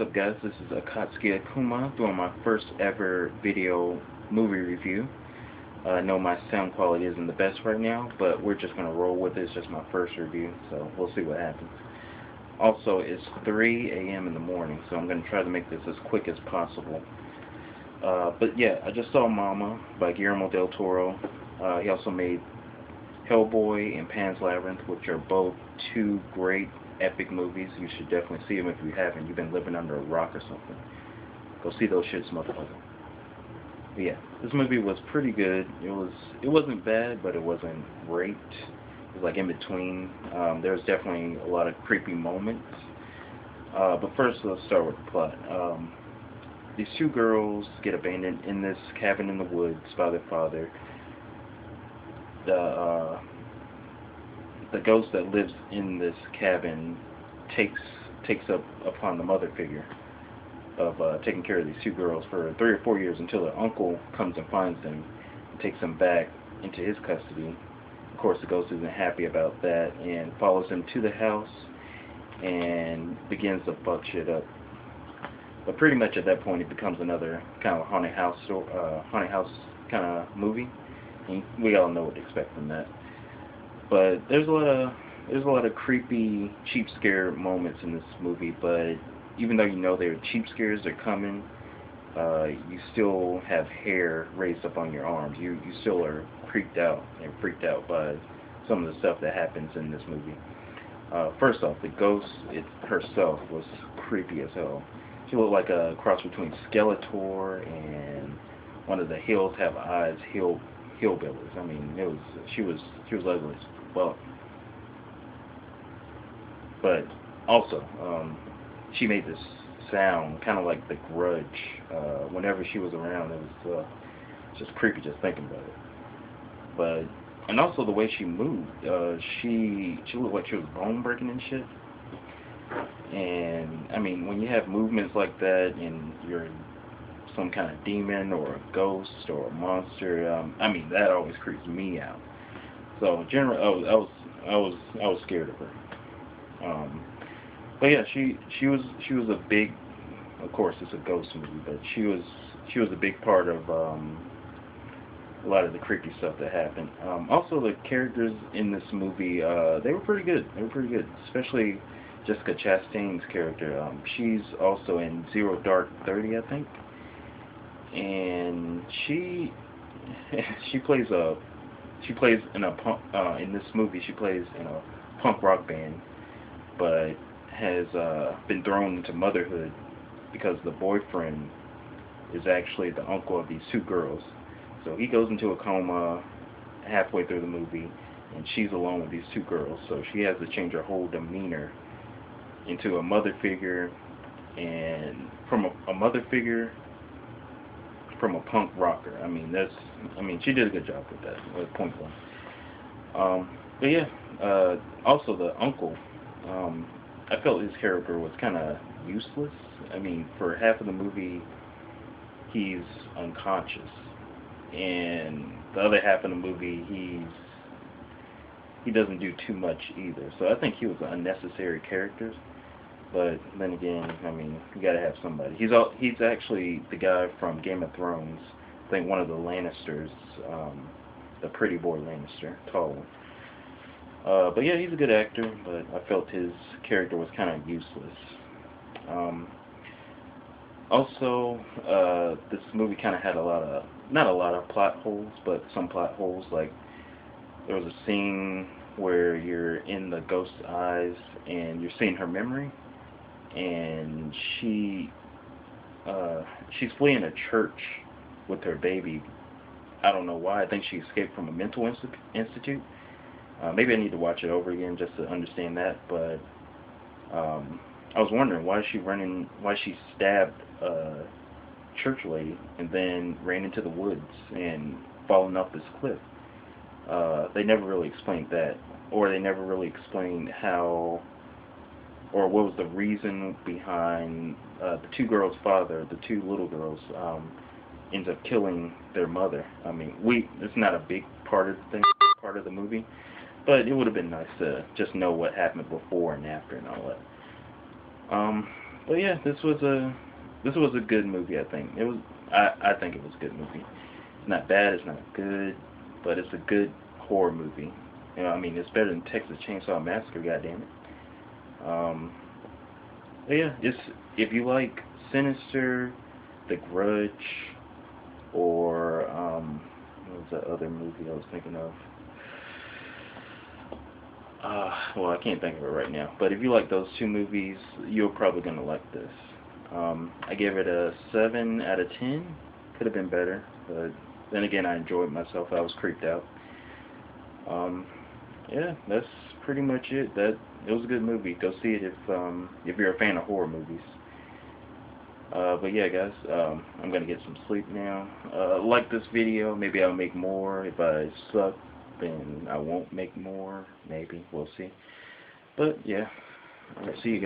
What's up, guys? This is Akatsuki Akuma doing my first ever video movie review. I know my sound quality isn't the best right now, but we're just going to roll with it. It's just my first review, so we'll see what happens. Also, it's 3 a.m. in the morning, so I'm going to try to make this as quick as possible. But yeah, I just saw Mama by Guillermo Del Toro. He also made Hellboy and Pan's Labyrinth, which are both two great epic movies. You should definitely see them if you haven't. You've been living under a rock or something. Go see those shits, motherfucker. But yeah, this movie was pretty good. It wasn't bad, but it wasn't great. It was like in between. There was definitely a lot of creepy moments. But first, let's start with the plot. These two girls get abandoned in this cabin in the woods by their father. The ghost that lives in this cabin takes up upon the mother figure of taking care of these two girls for 3 or 4 years until their uncle comes and finds them and takes them back into his custody. Of course, the ghost isn't happy about that and follows them to the house and begins to fuck shit up. But pretty much at that point, it becomes another kind of haunted house kind of movie, and we all know what to expect from that. But there's a lot of creepy, cheap scare moments in this movie. But even though you know they're cheap scares, they're coming. You still have hair raised up on your arms. You still are creeped out and freaked out by some of the stuff that happens in this movie. First off, the ghost herself was creepy as hell. She looked like a cross between Skeletor and one of the Hills Have Eyes hillbillies. I mean, she was ugly as fuck. But also, she made this sound kind of like the Grudge. Whenever she was around, it was just creepy just thinking about it. And also the way she moved, she looked like she was bone breaking and shit. And I mean, when you have movements like that, and you're some kind of demon or a ghost or a monster, I mean, that always creeps me out. So generally, I was scared of her. But yeah, she was a big. Of course, it's a ghost movie, but she was a big part of a lot of the creepy stuff that happened. Also, the characters in this movie, they were pretty good. They were pretty good, especially Jessica Chastain's character. She's also in Zero Dark 30, I think, and she plays in a punk in this movie. She plays in a punk rock band, but has been thrown into motherhood because the boyfriend is actually the uncle of these two girls. So he goes into a coma halfway through the movie, and she's alone with these two girls. So she has to change her whole demeanor into a mother figure, and from a mother figure from a punk rocker. I mean, she did a good job with that. Point blank. But yeah, also the uncle. I felt his character was kind of useless. I mean, for half of the movie, he's unconscious, and the other half of the movie, he doesn't do too much either. So I think he was an unnecessary character. But then again, I mean, you gotta have somebody. He's actually the guy from Game of Thrones. I think one of the Lannisters, the pretty boy Lannister, tall one. But yeah, he's a good actor, but I felt his character was kind of useless. Also, this movie kind of had not a lot of plot holes, but some plot holes. Like, there was a scene where you're in the ghost's eyes and you're seeing her memory, and she's fleeing a church with her baby. I don't know why. I think she escaped from a mental institute. Maybe I need to watch it over again just to understand that. But I was wondering why she stabbed a church lady and then ran into the woods and fallen off this cliff. They never really explained that, or they never really explained how, or what was the reason behind the two girls' father, the two little girls, ends up killing their mother. I mean, it's not a big part of the movie, but it would have been nice to just know what happened before and after and all that. But yeah, this was a good movie. I think it was. I think it was a good movie. It's not bad. It's not good, but it's a good horror movie. You know, I mean, it's better than Texas Chainsaw Massacre. Goddamn it. But yeah, it's if you like Sinister, The Grudge, or what was that other movie I was thinking of? Well, I can't think of it right now. But if you like those two movies, you're probably gonna like this. I gave it a 7 out of 10. Could have been better, but then again, I enjoyed myself. I was creeped out. Um, yeah, that's pretty much it. That it was a good movie. Go see it if you're a fan of horror movies. But yeah, guys, I'm gonna get some sleep now. Like this video. Maybe I'll make more. If I suck, then I won't make more. Maybe we'll see. But yeah, I'll see you guys.